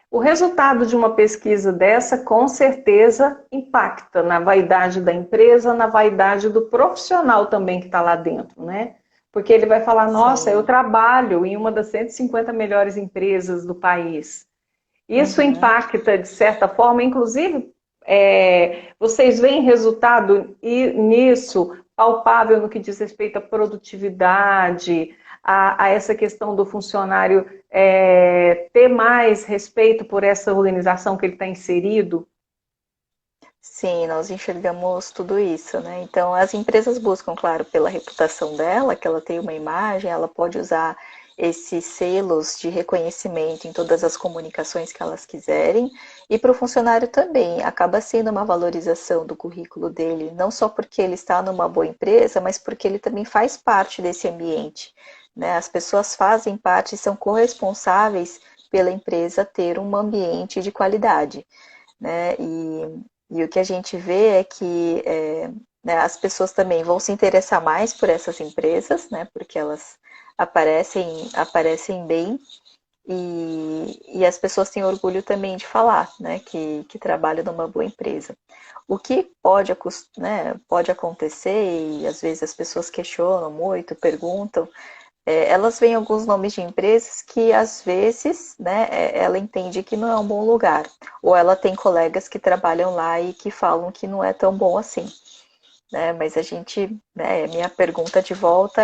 O resultado de uma pesquisa dessa, com certeza, impacta na vaidade da empresa, na vaidade do profissional também que está lá dentro, né? Porque ele vai falar, nossa, eu Sim. trabalho em uma das 150 melhores empresas do país. Isso Uhum. impacta, de certa forma, inclusive, vocês veem resultado nisso palpável no que diz respeito à produtividade, a essa questão do funcionário ter mais respeito por essa organização que ele está inserido? Sim, nós enxergamos tudo isso, né? Então, as empresas buscam, claro, pela reputação dela, que ela tem uma imagem, ela pode usar esses selos de reconhecimento em todas as comunicações que elas quiserem, e para o funcionário também, acaba sendo uma valorização do currículo dele, não só porque ele está numa boa empresa, mas porque ele também faz parte desse ambiente, né? As pessoas fazem parte e são corresponsáveis pela empresa ter um ambiente de qualidade, né? E o que a gente vê é que né, as pessoas também vão se interessar mais por essas empresas, né? Porque elas aparecem bem e as pessoas têm orgulho também de falar, né? Que trabalham numa boa empresa. O que né, pode acontecer, e às vezes as pessoas questionam muito, perguntam, elas veem alguns nomes de empresas que às vezes, né, ela entende que não é um bom lugar, ou ela tem colegas que trabalham lá e que falam que não é tão bom assim, né? Mas a gente, né, minha pergunta de volta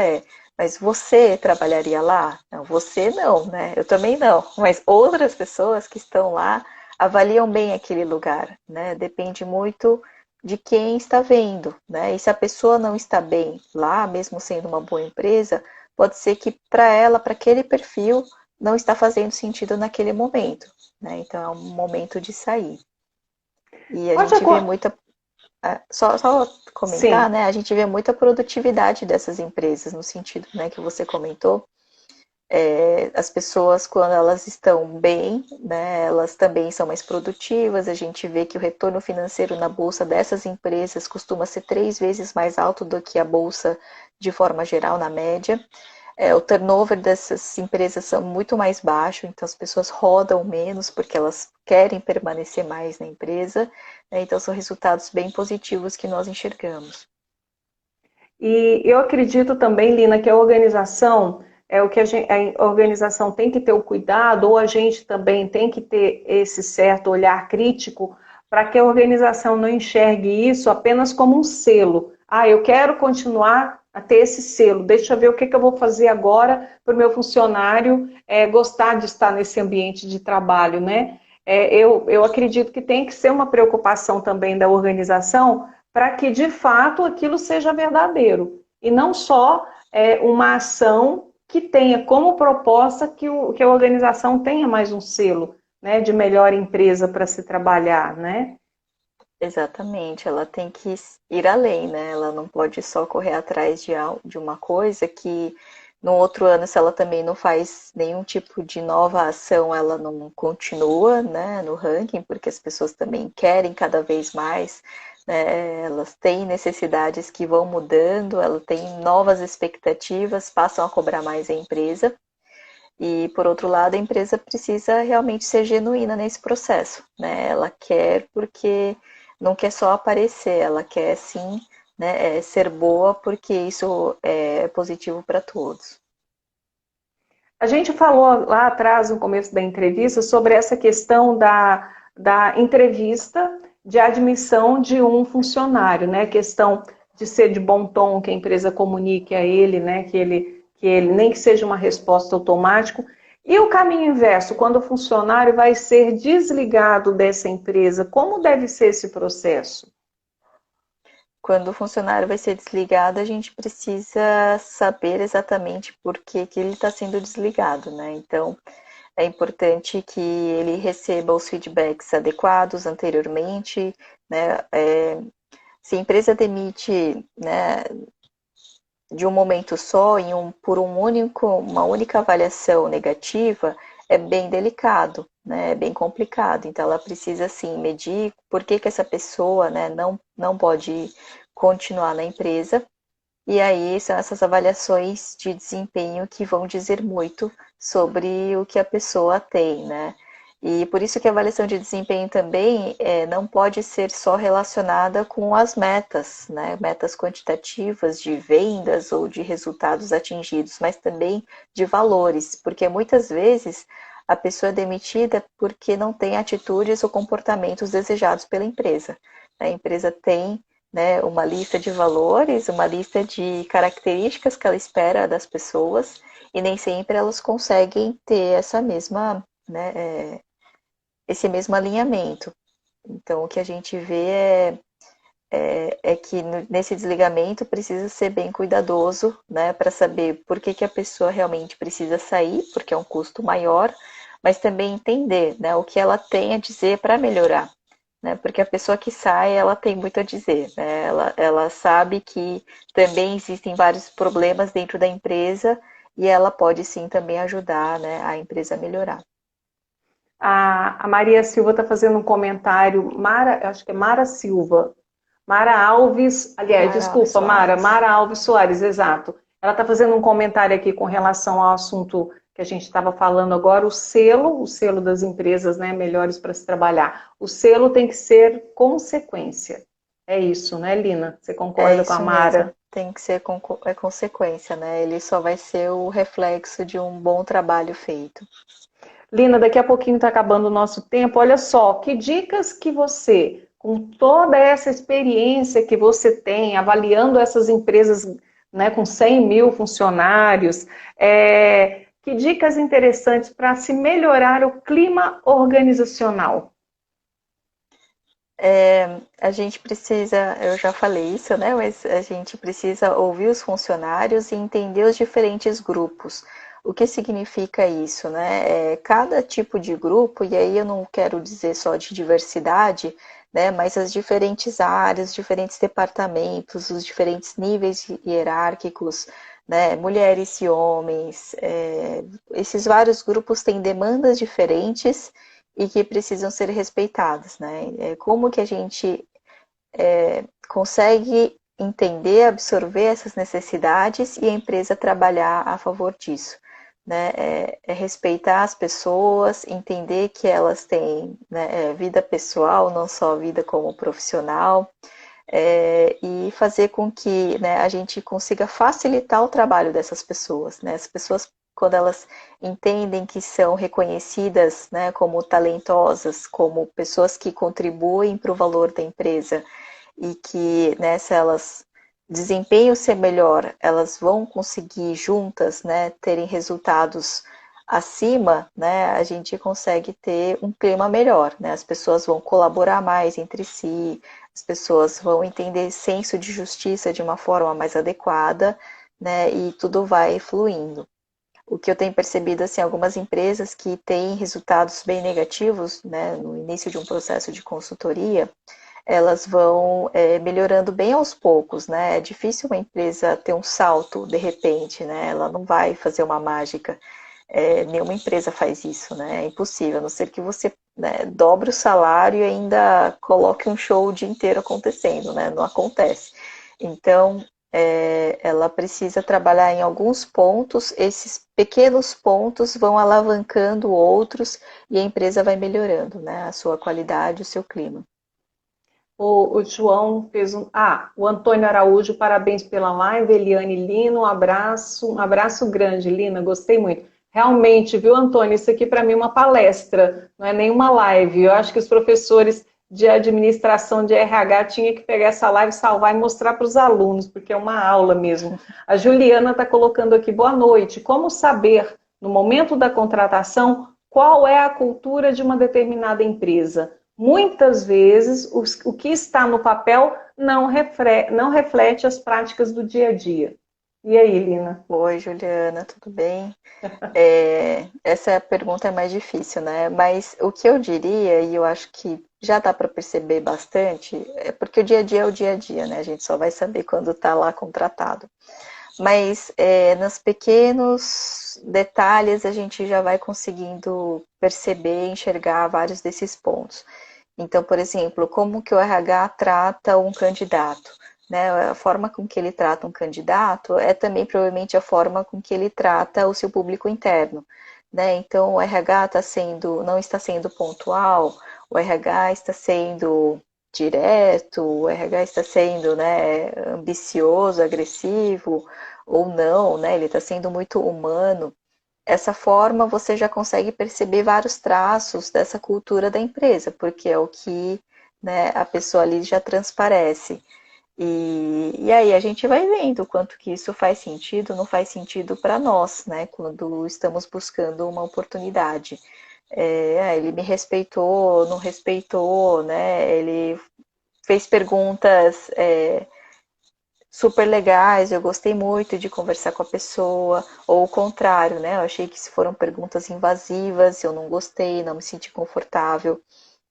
mas você trabalharia lá? Não, você não, né? Eu também não, mas outras pessoas que estão lá avaliam bem aquele lugar, né? Depende muito de quem está vendo, né? E se a pessoa não está bem lá, mesmo sendo uma boa empresa, pode ser que para ela, para aquele perfil, não está fazendo sentido naquele momento, né? Então é um momento de sair. E a Pode gente vê acontecer. muita só comentar, Sim. né? A gente vê muita produtividade dessas empresas, no sentido, né, que você comentou. As pessoas, quando elas estão bem, né, elas também são mais produtivas. A gente vê que o retorno financeiro na bolsa dessas empresas costuma ser 3 vezes mais alto do que a bolsa de forma geral, na média. O turnover dessas empresas são muito mais baixo, então as pessoas rodam menos porque elas querem permanecer mais na empresa, né? Então são resultados bem positivos que nós enxergamos. E eu acredito também, Lina, que a organização a organização tem que ter o cuidado, ou a gente também tem que ter esse certo olhar crítico para que a organização não enxergue isso apenas como um selo. Ah, eu quero continuar a ter esse selo, deixa eu ver o que eu vou fazer agora para o meu funcionário gostar de estar nesse ambiente de trabalho, né? Eu acredito que tem que ser uma preocupação também da organização para que de fato aquilo seja verdadeiro e não só uma ação que tenha como proposta que a organização tenha mais um selo, né, de melhor empresa para se trabalhar, né? Exatamente, ela tem que ir além, né? Ela não pode só correr atrás de uma coisa que no outro ano, se ela também não faz nenhum tipo de nova ação, ela não continua, né, no ranking, porque as pessoas também querem cada vez mais, né? Elas têm necessidades que vão mudando, ela tem novas expectativas, passam a cobrar mais a empresa. E, por outro lado, a empresa precisa realmente ser genuína nesse processo, né? Ela quer porque não quer só aparecer, ela quer sim, né, ser boa porque isso é positivo para todos. A gente falou lá atrás, no começo da entrevista, sobre essa questão da entrevista de admissão de um funcionário, né? A questão de ser de bom tom, que a empresa comunique a ele, né? Que ele nem que seja uma resposta automática. E o caminho inverso, quando o funcionário vai ser desligado dessa empresa, como deve ser esse processo? quando o funcionário vai ser desligado, a gente precisa saber exatamente por que que ele está sendo desligado, né? Então, é importante que ele receba os feedbacks adequados anteriormente, né? Se a empresa demite, né, de um momento só, por uma única avaliação negativa, é bem delicado, né? É bem complicado. Então, ela precisa, sim, medir por que que essa pessoa, né, não pode continuar na empresa. E aí são essas avaliações de desempenho que vão dizer muito sobre o que a pessoa tem, né? E por isso que a avaliação de desempenho também não pode ser só relacionada com as metas, né? Metas quantitativas de vendas ou de resultados atingidos, mas também de valores, porque muitas vezes a pessoa é demitida porque não tem atitudes ou comportamentos desejados pela empresa. A empresa tem, né, uma lista de valores, uma lista de características que ela espera das pessoas, e nem sempre elas conseguem ter essa mesma, né, esse mesmo alinhamento. Então, o que a gente vê é que nesse desligamento precisa ser bem cuidadoso, né, para saber por que que a pessoa realmente precisa sair, porque é um custo maior, mas também entender, né, o que ela tem a dizer para melhorar, né, porque a pessoa que sai, ela tem muito a dizer, né, ela sabe que também existem vários problemas dentro da empresa e ela pode sim também ajudar, né, a empresa a melhorar. A Maria Silva está fazendo um comentário, Mara, acho que é Mara Silva, Mara Alves, aliás, Mara Alves desculpa, Soares. Mara Alves Soares, exato. Ela está fazendo um comentário aqui com relação ao assunto que a gente estava falando agora, o selo das empresas, né, melhores para se trabalhar. O selo tem que ser consequência. É isso, né, Lina? Você É concorda com a isso mesmo, Mara? tem que ser consequência, né? Ele só vai ser o reflexo de um bom trabalho feito. Lina, daqui a pouquinho está acabando o nosso tempo. Olha só, que dicas que você, com toda essa experiência que você tem, avaliando essas empresas, né, com 100 mil funcionários, que dicas interessantes para se melhorar o clima organizacional? A gente precisa, eu já falei isso, né? Mas a gente precisa ouvir os funcionários e entender os diferentes grupos. O que significa isso, né? Cada tipo de grupo, e aí eu não quero dizer só de diversidade, né? Mas as diferentes áreas, os diferentes departamentos, os diferentes níveis hierárquicos, né? Mulheres e homens, esses vários grupos têm demandas diferentes e que precisam ser respeitadas, né? Como que a gente consegue entender, absorver essas necessidades e a empresa trabalhar a favor disso, né? Respeitar as pessoas, entender que elas têm, né, vida pessoal, não só vida como profissional, e fazer com que, né, a gente consiga facilitar o trabalho dessas pessoas, né? As pessoas, quando elas entendem que são reconhecidas, né, como talentosas, como pessoas que contribuem para o valor da empresa e que, né, se elas desempenham ser melhor, elas vão conseguir juntas, né, terem resultados acima, né, a gente consegue ter um clima melhor, né? As pessoas vão colaborar mais entre si, as pessoas vão entender senso de justiça de uma forma mais adequada, né? E tudo vai fluindo. O que eu tenho percebido, assim, algumas empresas que têm resultados bem negativos, né, no início de um processo de consultoria, elas vão melhorando bem aos poucos, né? É difícil uma empresa ter um salto de repente, né? Ela não vai fazer uma mágica. Nenhuma empresa faz isso, né? É impossível, a não ser que você, né, dobre o salário e ainda coloque um show o dia inteiro acontecendo, né? Não acontece. Então, ela precisa trabalhar em alguns pontos, esses pequenos pontos vão alavancando outros e a empresa vai melhorando, né? A sua qualidade, o seu clima. O João fez um. Ah, o Antônio Araújo, parabéns pela live. Eliane Lino, um abraço grande, Lina, gostei muito. Realmente, viu, Antônio? Isso aqui para mim é uma palestra, não é nenhuma live. Eu acho que os professores de administração de RH tinham que pegar essa live, salvar e mostrar para os alunos, porque é uma aula mesmo. A Juliana está colocando aqui, boa noite. Como saber, no momento da contratação, qual é a cultura de uma determinada empresa? Muitas vezes, o que está no papel não reflete as práticas do dia a dia. E aí, Lina? Oi, Juliana, tudo bem? Essa pergunta é mais difícil, né? Mas o que eu diria, e eu acho que já dá para perceber bastante, é porque o dia a dia é o dia a dia, né? A gente só vai saber quando está lá contratado. Mas nos pequenos detalhes a gente já vai conseguindo perceber, enxergar vários desses pontos. Então, por exemplo, como que o RH trata um candidato? Né? A forma com que ele trata um candidato é também provavelmente a forma com que ele trata o seu público interno. Né? Então, o RH não está sendo pontual, o RH está sendo direto, o RH está sendo, né, ambicioso, agressivo ou não, né? Ele está sendo muito humano. Essa forma você já consegue perceber vários traços dessa cultura da empresa, porque é o que, né, a pessoa ali já transparece. E aí a gente vai vendo o quanto que isso faz sentido, não faz sentido para nós, né, quando estamos buscando uma oportunidade. Ele me respeitou, não respeitou, né, ele fez perguntas super legais, eu gostei muito de conversar com a pessoa, ou o contrário, né? Eu achei que se foram perguntas invasivas, eu não gostei, não me senti confortável,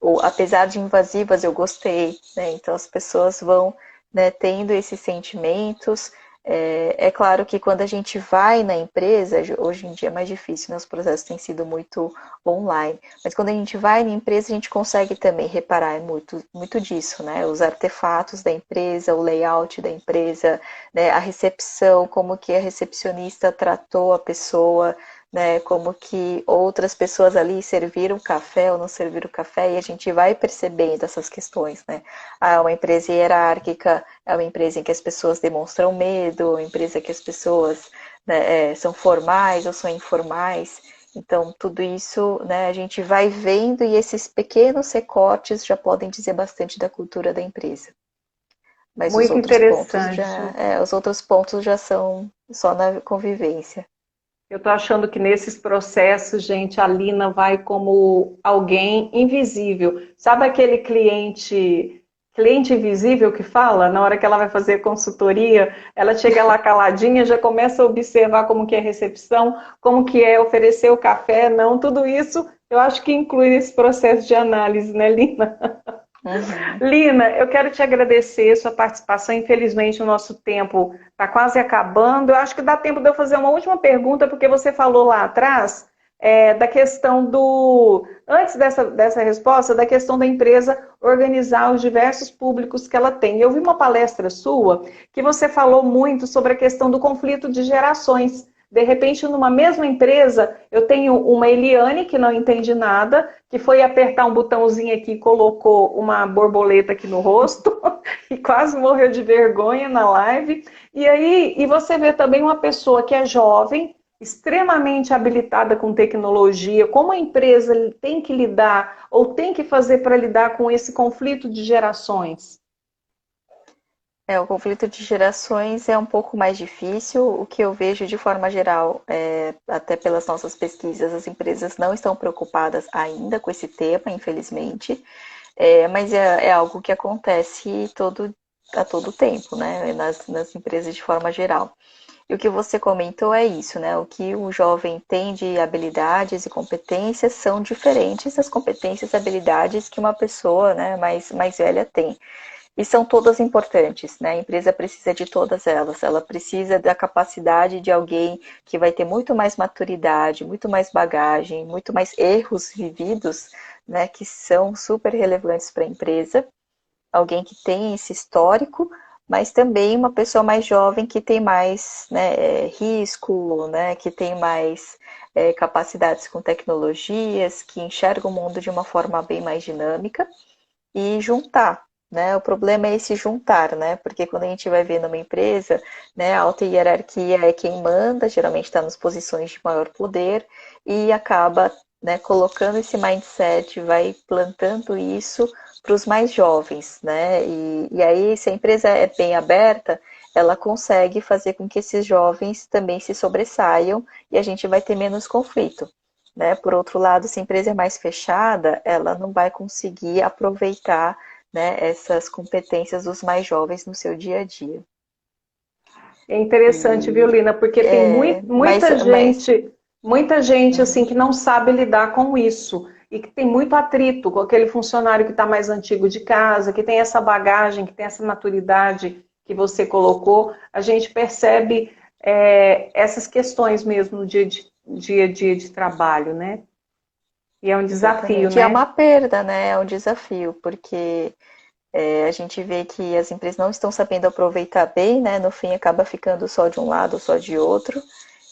ou apesar de invasivas, eu gostei, né? Então as pessoas vão, né, tendo esses sentimentos. É claro que quando a gente vai na empresa, hoje em dia é mais difícil, né? Os processos têm sido muito online, mas quando a gente vai na empresa, a gente consegue também reparar muito, muito disso, né? Os artefatos da empresa, o layout da empresa, né? A recepção, como que a recepcionista tratou a pessoa, né, como que outras pessoas ali serviram café ou não serviram café, e a gente vai percebendo essas questões, né? É uma empresa hierárquica, é uma empresa em que as pessoas demonstram medo, uma empresa que as pessoas, né, são formais ou são informais. Então, tudo isso, né, a gente vai vendo e esses pequenos recortes já podem dizer bastante da cultura da empresa. Mas Muito interessante. os outros pontos já são só na convivência. Eu estou achando que nesses processos, gente, a Lina vai como alguém invisível. Sabe aquele cliente invisível que fala? Na hora que ela vai fazer consultoria, ela chega lá caladinha, já começa a observar como que é a recepção, como que é oferecer o café, não, tudo isso eu acho que inclui nesse processo de análise, né, Lina? Uhum. Lina, eu quero te agradecer sua participação. Infelizmente, o nosso tempo está quase acabando. Eu acho que dá tempo de eu fazer uma última pergunta, porque você falou lá atrás da questão do. Antes dessa resposta, da questão da empresa organizar os diversos públicos que ela tem. Eu vi uma palestra sua que você falou muito sobre a questão do conflito de gerações. De repente, numa mesma empresa, eu tenho uma Eliane que não entende nada, que foi apertar um botãozinho aqui e colocou uma borboleta aqui no rosto e quase morreu de vergonha na live. E você vê também uma pessoa que é jovem, extremamente habilitada com tecnologia, como a empresa tem que lidar ou tem que fazer para lidar com esse conflito de gerações. O conflito de gerações é um pouco mais difícil. O que eu vejo de forma geral, até pelas nossas pesquisas, as empresas não estão preocupadas ainda com esse tema, infelizmente, mas é algo que acontece a todo tempo, né, nas empresas de forma geral. E o que você comentou é isso, né? O que o jovem tem de habilidades e competências são diferentes das competências e habilidades que uma pessoa, né, mais velha tem. E são todas importantes, né? A empresa precisa de todas elas. Ela precisa da capacidade de alguém que vai ter muito mais maturidade, muito mais bagagem, muito mais erros vividos, né? Que são super relevantes para a empresa. Alguém que tem esse histórico, mas também uma pessoa mais jovem que tem mais, né, risco, né? Que tem mais capacidades com tecnologias, que enxerga o mundo de uma forma bem mais dinâmica e juntar, né? O problema é esse juntar, né? Porque quando a gente vai ver numa empresa, né, a alta hierarquia é quem manda, geralmente está nas posições de maior poder e acaba, né, colocando esse mindset, vai plantando isso para os mais jovens, né? E aí, se a empresa é bem aberta, ela consegue fazer com que esses jovens também se sobressaiam e a gente vai ter menos conflito. Né? Por outro lado, se a empresa é mais fechada, ela não vai conseguir aproveitar né, essas competências dos mais jovens no seu dia a dia. É interessante, viu, E, Lina? Porque tem muita gente assim que não sabe lidar com isso e que tem muito atrito com aquele funcionário que está mais antigo de casa, que tem essa bagagem, que tem essa maturidade que você colocou. A gente percebe essas questões mesmo no dia a dia de trabalho, né? E é um desafio, exatamente. E é né? uma perda, né? É um desafio, porque a gente vê que as empresas não estão sabendo aproveitar bem, né? No fim acaba ficando só de um lado, só de outro,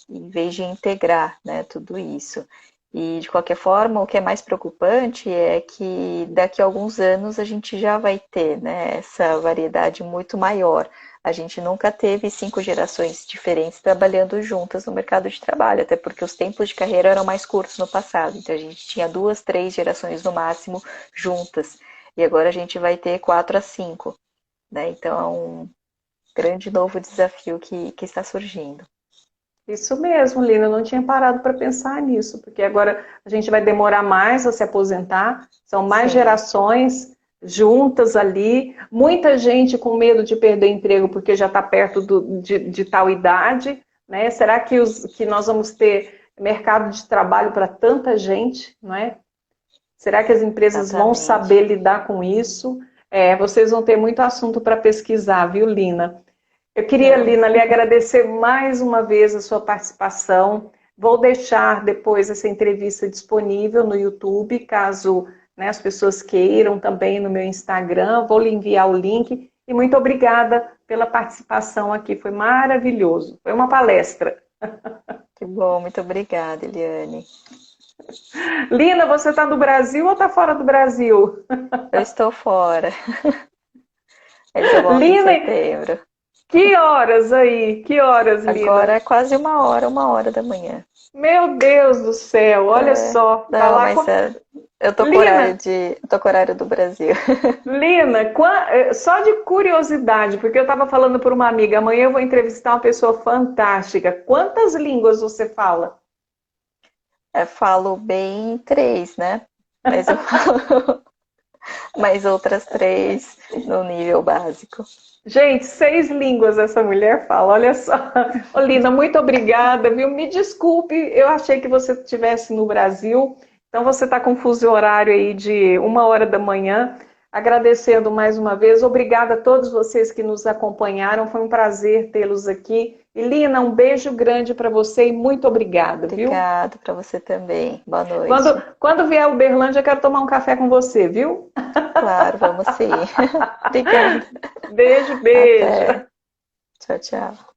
em vez de integrar, né, tudo isso. E de qualquer forma, o que é mais preocupante é que daqui a alguns anos a gente já vai ter, né, essa variedade muito maior. A gente nunca teve 5 gerações diferentes trabalhando juntas no mercado de trabalho, até porque os tempos de carreira eram mais curtos no passado. Então a gente tinha 2, 3 gerações no máximo juntas. E agora a gente vai ter 4 a 5, né? Então é um grande novo desafio que está surgindo. Isso mesmo, Lina, eu não tinha parado para pensar nisso, porque agora a gente vai demorar mais a se aposentar, são mais Sim, gerações juntas ali, muita gente com medo de perder emprego porque já está perto de tal idade, né? Será que nós vamos ter mercado de trabalho para tanta gente, não é? Será que as empresas vão exatamente. saber lidar com isso? Vocês vão ter muito assunto para pesquisar, viu, Lina? Eu queria, Vamos. Lina, lhe agradecer mais uma vez a sua participação. Vou deixar depois essa entrevista disponível no YouTube, caso, né, as pessoas queiram, também no meu Instagram. Vou lhe enviar o link. E muito obrigada pela participação aqui. Foi maravilhoso. Foi uma palestra. Que bom, muito obrigada, Eliane. Lina, você está no Brasil ou está fora do Brasil? Eu estou fora, mas eu volto em Lina, setembro. que horas aí? Que horas, Agora Lina? é quase 1 hora da manhã. Meu Deus do céu, olha só. Tá Não, lá mas com... eu tô com Lina, eu tô com horário do Brasil. Lina, só de curiosidade, porque eu estava falando por uma amiga, amanhã eu vou entrevistar uma pessoa fantástica. Quantas línguas você fala? Falo bem 3, né? Mas eu falo mais outras 3 no nível básico. Gente, 6 línguas essa mulher fala, olha só. Ô, Lina, muito obrigada, viu? Me desculpe, eu achei que você estivesse no Brasil, então você está com fuso horário aí de 1 hora da manhã. Agradecendo mais uma vez, obrigada a todos vocês que nos acompanharam, foi um prazer tê-los aqui. E Lina, um beijo grande para você e muito obrigada, viu? Obrigada para você também. Boa Quando, noite. quando vier a Uberlândia, eu quero tomar um café com você, viu? Claro, vamos sim. Obrigada. Beijo, beijo. Até. Tchau, tchau.